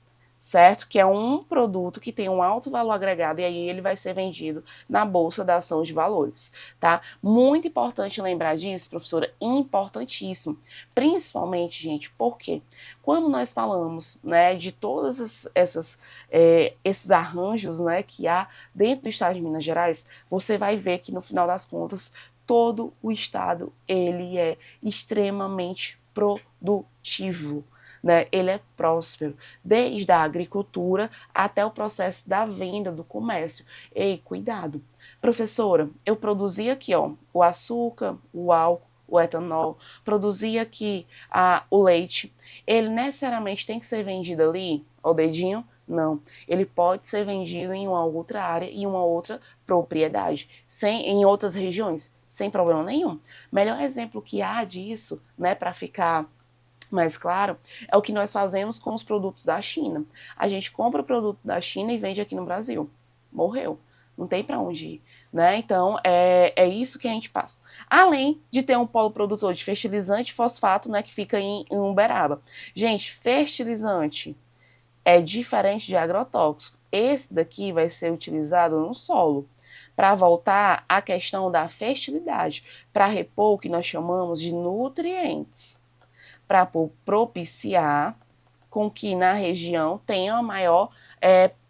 Certo? Que é um produto que tem um alto valor agregado e aí ele vai ser vendido na Bolsa da Ação de Valores, tá? Muito importante lembrar disso, professora, importantíssimo. Principalmente, gente, porque quando nós falamos, né, de todas esses arranjos, né, que há dentro do estado de Minas Gerais, você vai ver que no final das contas, todo o estado, ele é extremamente produtivo. Né? Ele é próspero, desde a agricultura até o processo da venda, do comércio. Ei, cuidado. Professora, eu produzi aqui ó, o açúcar, o álcool, o etanol, produzi aqui o leite. Ele necessariamente tem que ser vendido ali, ao dedinho? Não. Ele pode ser vendido em uma outra área, em uma outra propriedade, em outras regiões, sem problema nenhum. Melhor exemplo que há disso, né, para ficar mais claro, é o que nós fazemos com os produtos da China. A gente compra o produto da China e vende aqui no Brasil. Morreu. Não tem para onde ir. Né? Então, é isso que a gente passa. Além de ter um polo produtor de fertilizante e fosfato, né, que fica em Uberaba. Gente, fertilizante é diferente de agrotóxico. Esse daqui vai ser utilizado no solo para voltar à questão da fertilidade, para repor o que nós chamamos de nutrientes, para propiciar com que na região tenha a maior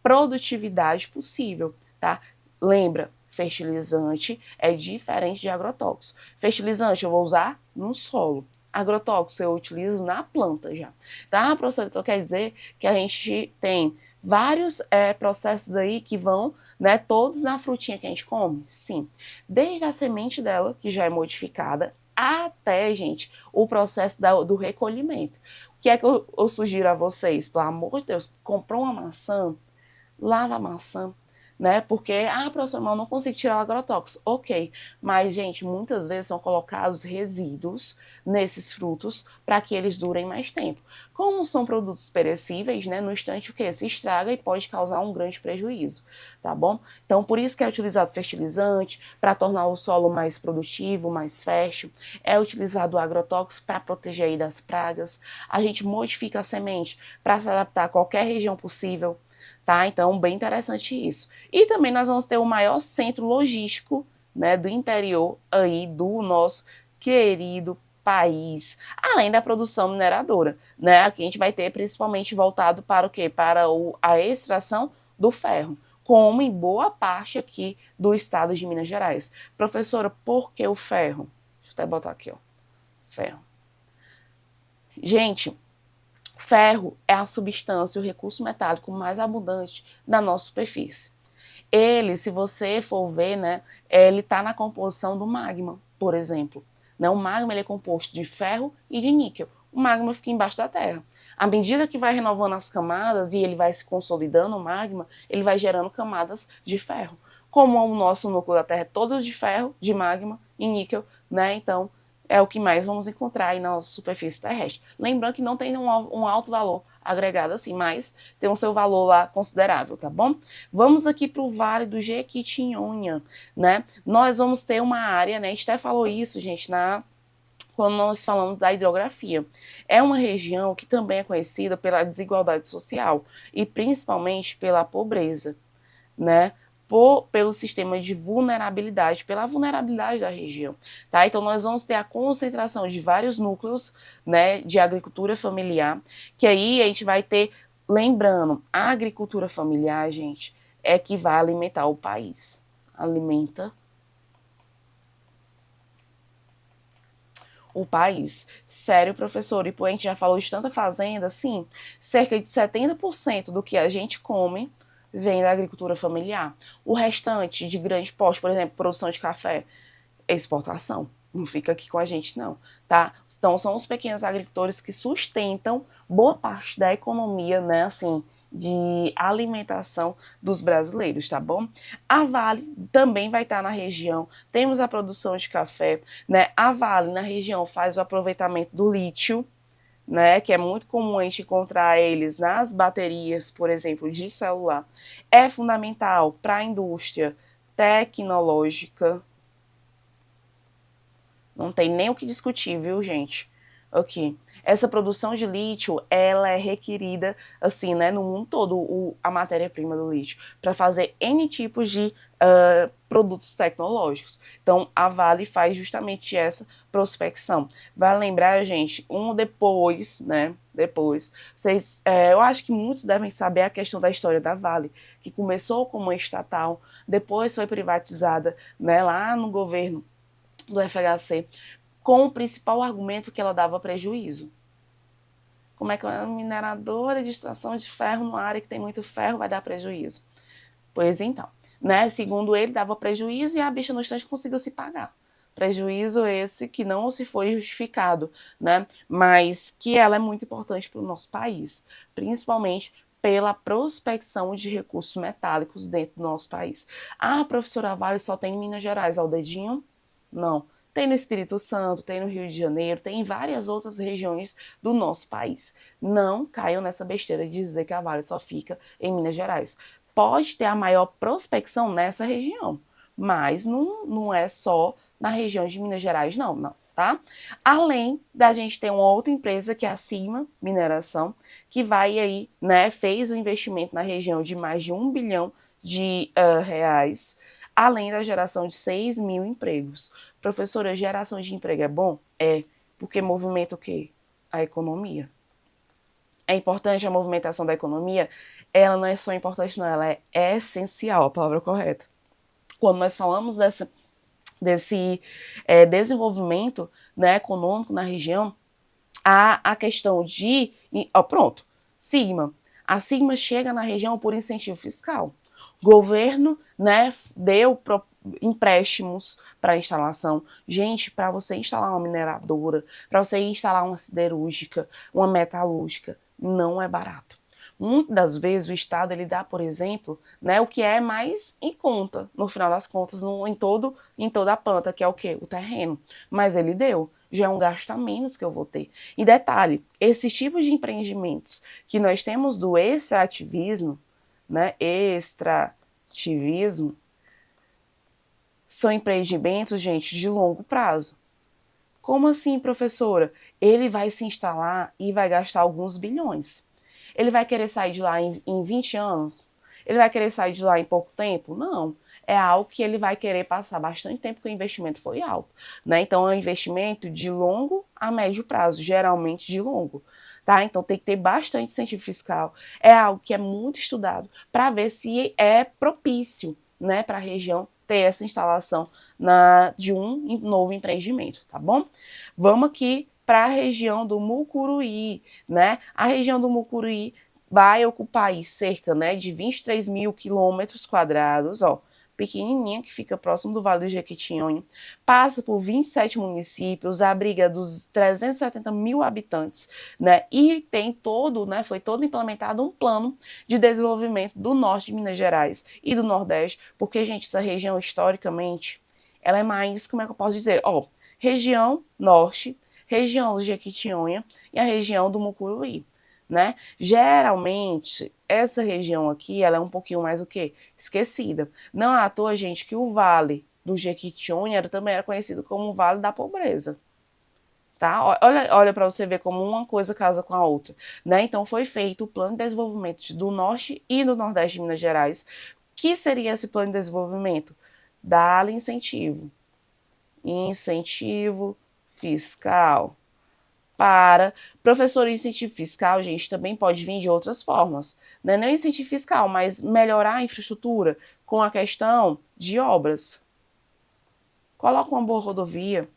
produtividade possível, tá? Lembra, fertilizante é diferente de agrotóxico. Fertilizante eu vou usar no solo. Agrotóxico eu utilizo na planta já. Tá, professor? Então quer dizer que a gente tem vários processos aí que vão, né, todos na frutinha que a gente come? Sim. Desde a semente dela, que já é modificada, até, gente, o processo do recolhimento. O que é que eu sugiro a vocês? Pelo amor de Deus, comprou uma maçã, lava a maçã, né? Porque, professor, eu não consigo tirar o agrotóxico. Ok, mas, gente, muitas vezes são colocados resíduos nesses frutos para que eles durem mais tempo. Como são produtos perecíveis, né? No instante o que? Se estraga e pode causar um grande prejuízo, tá bom? Então, por isso que é utilizado fertilizante, para tornar o solo mais produtivo, mais fértil. É utilizado o agrotóxico para proteger aí das pragas. A gente modifica a semente para se adaptar a qualquer região possível. Tá? Então, bem interessante isso. E também nós vamos ter o maior centro logístico, né, do interior aí do nosso querido país, além da produção mineradora, né? Aqui a gente vai ter principalmente voltado para o quê? Para a extração do ferro, como em boa parte aqui do estado de Minas Gerais. Professora, por que o ferro? Deixa eu até botar aqui, ó. Ferro. Gente, ferro é a substância, o recurso metálico mais abundante na nossa superfície. Ele, se você for ver, né, ele está na composição do magma, por exemplo. Né? O magma ele é composto de ferro e de níquel. O magma fica embaixo da terra. À medida que vai renovando as camadas e ele vai se consolidando, o magma, ele vai gerando camadas de ferro. Como o nosso núcleo da Terra é todo de ferro, de magma e níquel, né? Então, é o que mais vamos encontrar aí na nossa superfície terrestre. Lembrando que não tem um alto valor agregado assim, mas tem um seu valor lá considerável, tá bom? Vamos aqui para o Vale do Jequitinhonha, né? Nós vamos ter uma área, né? A gente até falou isso, gente, quando nós falamos da hidrografia. É uma região que também é conhecida pela desigualdade social e principalmente pela pobreza, né? Pelo sistema de vulnerabilidade, pela vulnerabilidade da região, tá? Então nós vamos ter a concentração de vários núcleos, né, de agricultura familiar, que aí a gente vai ter, lembrando, a agricultura familiar, gente, é que vai alimentar o país. Alimenta o país. Sério, professor, e a gente já falou de tanta fazenda, sim, cerca de 70% do que a gente come vem da agricultura familiar. O restante de grande porte, por exemplo, produção de café, é exportação. Não fica aqui com a gente, não, tá? Então, são os pequenos agricultores que sustentam boa parte da economia, né, assim, de alimentação dos brasileiros, tá bom? A Vale também vai estar na região, temos a produção de café, né? A Vale na região faz o aproveitamento do lítio, né, que é muito comum a gente encontrar eles nas baterias, por exemplo, de celular, é fundamental para a indústria tecnológica. Não tem nem o que discutir, viu, gente? Ok. Essa produção de lítio, ela é requerida, assim, né, no mundo todo, a matéria-prima do lítio, para fazer N tipos de produtos tecnológicos. Então, a Vale faz justamente essa prospecção. Vai lembrar, gente, depois, né, vocês, eu acho que muitos devem saber a questão da história da Vale, que começou como uma estatal, depois foi privatizada, né, lá no governo do FHC, com o principal argumento que ela dava prejuízo. Como é que uma mineradora de extração de ferro numa área que tem muito ferro vai dar prejuízo? Pois então, né, segundo ele, dava prejuízo e a bicha no instante conseguiu se pagar. Prejuízo esse que não se foi justificado, né, mas que ela é muito importante para o nosso país, principalmente pela prospecção de recursos metálicos dentro do nosso país. Ah, professora Vale só tem em Minas Gerais, ao dedinho? Não. Tem no Espírito Santo, tem no Rio de Janeiro, tem em várias outras regiões do nosso país. Não caiam nessa besteira de dizer que a Vale só fica em Minas Gerais. Pode ter a maior prospecção nessa região, mas não é só na região de Minas Gerais, não, tá? Além da gente ter uma outra empresa que é a Sigma Mineração, que vai aí, né, fez um investimento na região de mais de 1 bilhão de reais, além da geração de 6 mil empregos. Professora, geração de emprego é bom? É, porque movimenta o quê? A economia. É importante a movimentação da economia? Ela não é só importante, não, ela é essencial, a palavra correta. Quando nós falamos desse desenvolvimento, né, econômico na região, há a questão de... pronto, Sigma. A Sigma chega na região por incentivo fiscal. O governo, né, deu empréstimos para instalação. Gente, para você instalar uma mineradora, para você instalar uma siderúrgica, uma metalúrgica, não é barato. Muitas das vezes o Estado ele dá, por exemplo, né, o que é mais em conta, no final das contas, em toda a planta, que é o quê? O terreno. Mas ele deu, já é um gasto a menos que eu vou ter. E detalhe, esses tipos de empreendimentos que nós temos do extrativismo, né, extrativismo, são empreendimentos, gente, de longo prazo. Como assim, professora? Ele vai se instalar e vai gastar alguns bilhões. Ele vai querer sair de lá em 20 anos? Ele vai querer sair de lá em pouco tempo? Não. é algo que ele vai querer passar bastante tempo porque o investimento foi alto, né? Então é um investimento de longo a médio prazo, geralmente de longo, tá? Então tem que ter bastante incentivo fiscal, é algo que é muito estudado para ver se é propício, né, para a região ter essa instalação de um novo empreendimento, tá bom? Vamos aqui para a região do Mucuruí, né? A região do Mucuruí vai ocupar aí cerca, né, de 23 mil quilômetros quadrados, ó, pequenininha, que fica próximo do Vale do Jequitinhonha, passa por 27 municípios, abriga dos 370 mil habitantes, né, e tem todo, né, foi todo implementado um plano de desenvolvimento do norte de Minas Gerais e do Nordeste, porque, gente, essa região, historicamente, ela é mais, como é que eu posso dizer, ó, região norte, região do Jequitinhonha e a região do Mucuruí, né? Geralmente, essa região aqui, ela é um pouquinho mais o quê? Esquecida. Não é à toa, gente, que o Vale do Jequitinhonha também era conhecido como o Vale da Pobreza. Tá? Olha para você ver como uma coisa casa com a outra, né? Então foi feito o plano de desenvolvimento do Norte e do Nordeste de Minas Gerais. Que seria esse plano de desenvolvimento? Dar-lhe incentivo fiscal. Para professor, incentivo fiscal, gente, também pode vir de outras formas, né? Não incentivo fiscal, mas melhorar a infraestrutura com a questão de obras. Coloca uma boa rodovia,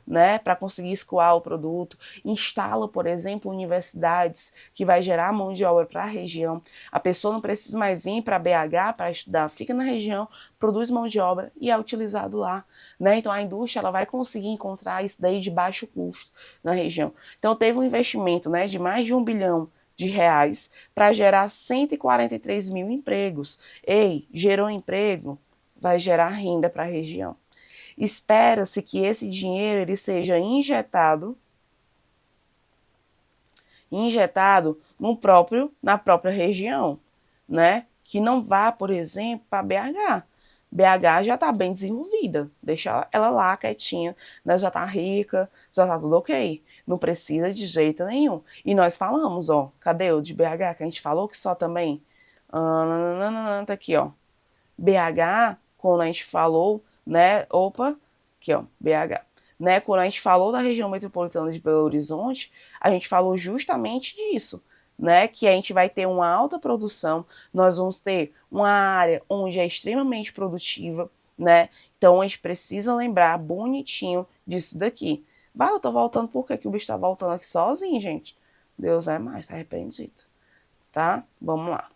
né, para conseguir escoar o produto, instala, por exemplo, universidades que vai gerar mão de obra para a região. A pessoa não precisa mais vir para BH para estudar, fica na região, produz mão de obra e é utilizado lá, né? Então a indústria ela vai conseguir encontrar isso daí de baixo custo na região. Então teve um investimento, né, de mais de R$ 1 bilhão para gerar 143 mil empregos. Ei, gerou emprego, vai gerar renda para a região. Espera-se que esse dinheiro ele seja injetado na própria região, né? Que não vá, por exemplo, para BH. BH já está bem desenvolvida, deixa ela lá quietinha, né? Já está rica, já está tudo ok. Não precisa de jeito nenhum. E nós falamos, ó, cadê o de BH que a gente falou que só também? Tá aqui, ó. BH, quando a gente falou, né? Opa, aqui, ó, BH. Né, quando a gente falou da região metropolitana de Belo Horizonte, a gente falou justamente disso, né, que a gente vai ter uma alta produção, nós vamos ter uma área onde é extremamente produtiva, né, então a gente precisa lembrar bonitinho disso daqui. Vai, eu tô voltando, por que o bicho tá voltando aqui sozinho, gente? Deus é mais, tá arrependido, tá? Vamos lá.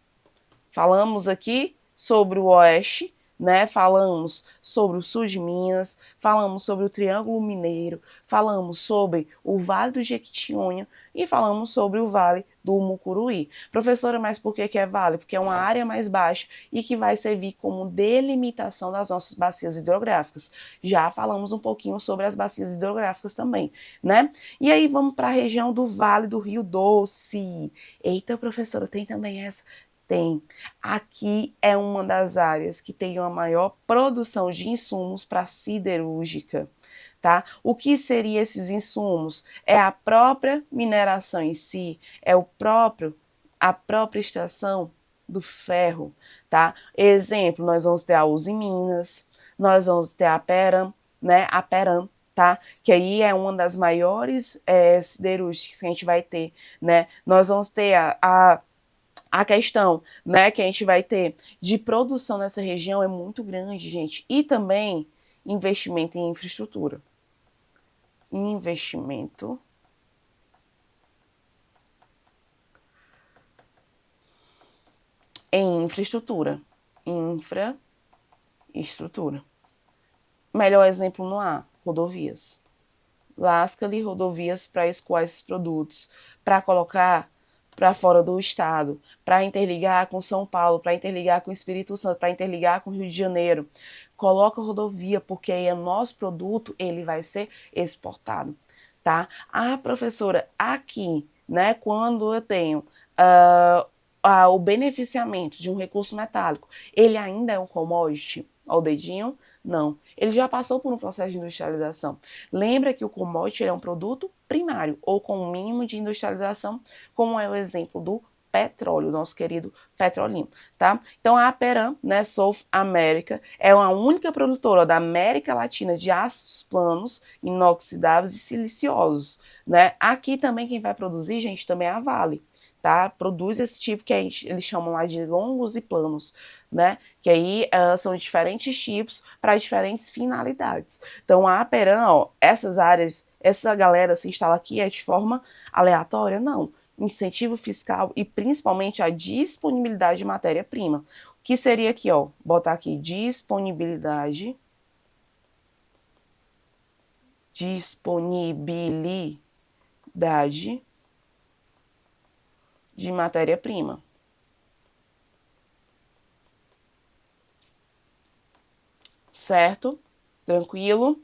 Falamos aqui sobre o Oeste, né? Falamos sobre o sul de Minas, falamos sobre o Triângulo Mineiro, falamos sobre o Vale do Jequitinhonha e falamos sobre o Vale do Mucuruí. Professora, mas por que é vale? Porque é uma área mais baixa e que vai servir como delimitação das nossas bacias hidrográficas. Já falamos um pouquinho sobre as bacias hidrográficas também, né? E aí vamos para a região do Vale do Rio Doce. Eita, professora, tem também essa? Tem. Aqui é uma das áreas que tem a maior produção de insumos para siderúrgica, tá? O que seriam esses insumos? É a própria mineração em si, é a própria extração do ferro, tá? Exemplo, nós vamos ter a Uzi Minas, nós vamos ter a Peram, né? A Peram, tá? Que aí é uma das maiores siderúrgicas que a gente vai ter, né? Nós vamos ter a questão, né, que a gente vai ter de produção nessa região é muito grande, gente. E também investimento em infraestrutura. Investimento em infraestrutura. Infraestrutura. Melhor exemplo no A, rodovias. Lasca-lhe rodovias para escoar esses produtos, para colocar para fora do estado, para interligar com São Paulo, para interligar com o Espírito Santo, para interligar com o Rio de Janeiro. Coloca rodovia, porque aí o nosso produto ele vai ser exportado, tá? Ah, professora, aqui, né, quando eu tenho o beneficiamento de um recurso metálico, ele ainda é um commodity ao dedinho? Não. Ele já passou por um processo de industrialização. Lembra que o commodity é um produto primário, ou com um mínimo de industrialização, como é o exemplo do petróleo, nosso querido petrolino, tá? Então a Aperam, né, South America, é a única produtora da América Latina de ácidos planos, inoxidáveis e siliciosos, né? Aqui também quem vai produzir, gente, também é a Vale, tá? Produz esse tipo que eles chamam lá de longos e planos, né? Que aí são diferentes tipos para diferentes finalidades. Então a Aperam, ó, essas áreas, essa galera se instala aqui de forma aleatória? Não. Incentivo fiscal e principalmente a disponibilidade de matéria-prima. O que seria aqui, ó, botar aqui disponibilidade de matéria-prima. Certo? Tranquilo?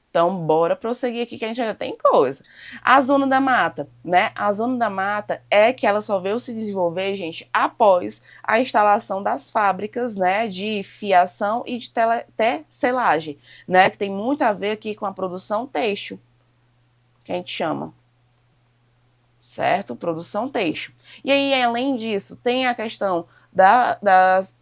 Então, bora prosseguir aqui que a gente ainda tem coisa. A zona da mata, né? A zona da mata é que ela só veio se desenvolver, gente, após a instalação das fábricas, né, de fiação e de tecelagem, né, que tem muito a ver aqui com a produção têxtil, que a gente chama. Certo? Produção têxtil. E aí, além disso, tem a questão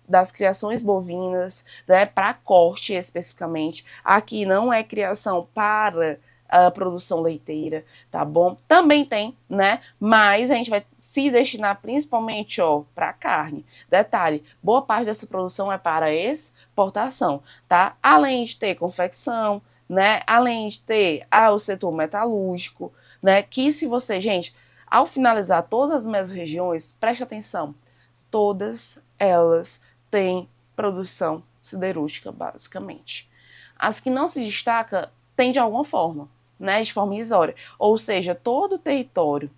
das criações bovinas, né, para corte especificamente. Aqui não é criação para a produção leiteira, tá bom? Também tem, né? Mas a gente vai se destinar principalmente, ó, para carne. Detalhe, boa parte dessa produção é para exportação, tá? Além de ter confecção, né? Além de ter o setor metalúrgico, né? Que se você, gente, ao finalizar todas as mesorregiões, preste atenção, todas elas têm produção siderúrgica, basicamente. As que não se destacam têm de alguma forma, né, de forma irrisória. Ou seja, todo o território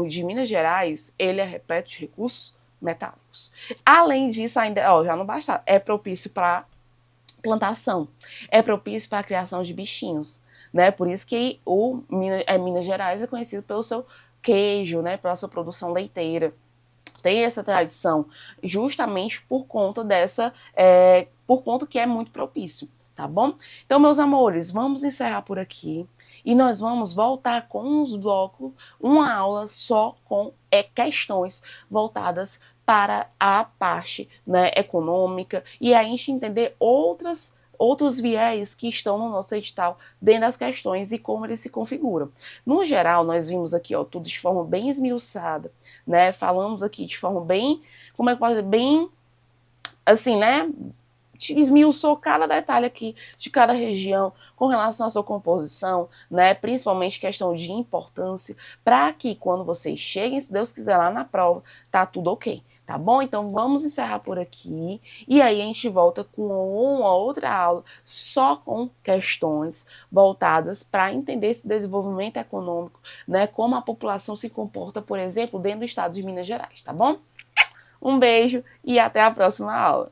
de Minas Gerais, ele é repleto de recursos metálicos. Além disso, ainda, ó, já não basta, é propício para plantação, é propício para a criação de bichinhos, né? Por isso que Minas Gerais é conhecido pelo seu queijo, né, pela sua produção leiteira. Tem essa tradição justamente por conta por conta que é muito propício, tá bom? Então, meus amores, vamos encerrar por aqui e nós vamos voltar com os blocos, uma aula só com questões voltadas para a parte, né, econômica e a gente entender outros viés que estão no nosso edital dentro das questões e como eles se configuram. No geral, nós vimos aqui, ó, tudo de forma bem esmiuçada, né? Falamos aqui de forma bem, como é que pode dizer, bem, assim, né? Esmiuçou cada detalhe aqui de cada região com relação à sua composição, né? Principalmente questão de importância, para que quando vocês cheguem, se Deus quiser, lá na prova, tá tudo ok. Tá bom? Então vamos encerrar por aqui e aí a gente volta com uma outra aula só com questões voltadas para entender esse desenvolvimento econômico, né? Como a população se comporta, por exemplo, dentro do estado de Minas Gerais, tá bom? Um beijo e até a próxima aula.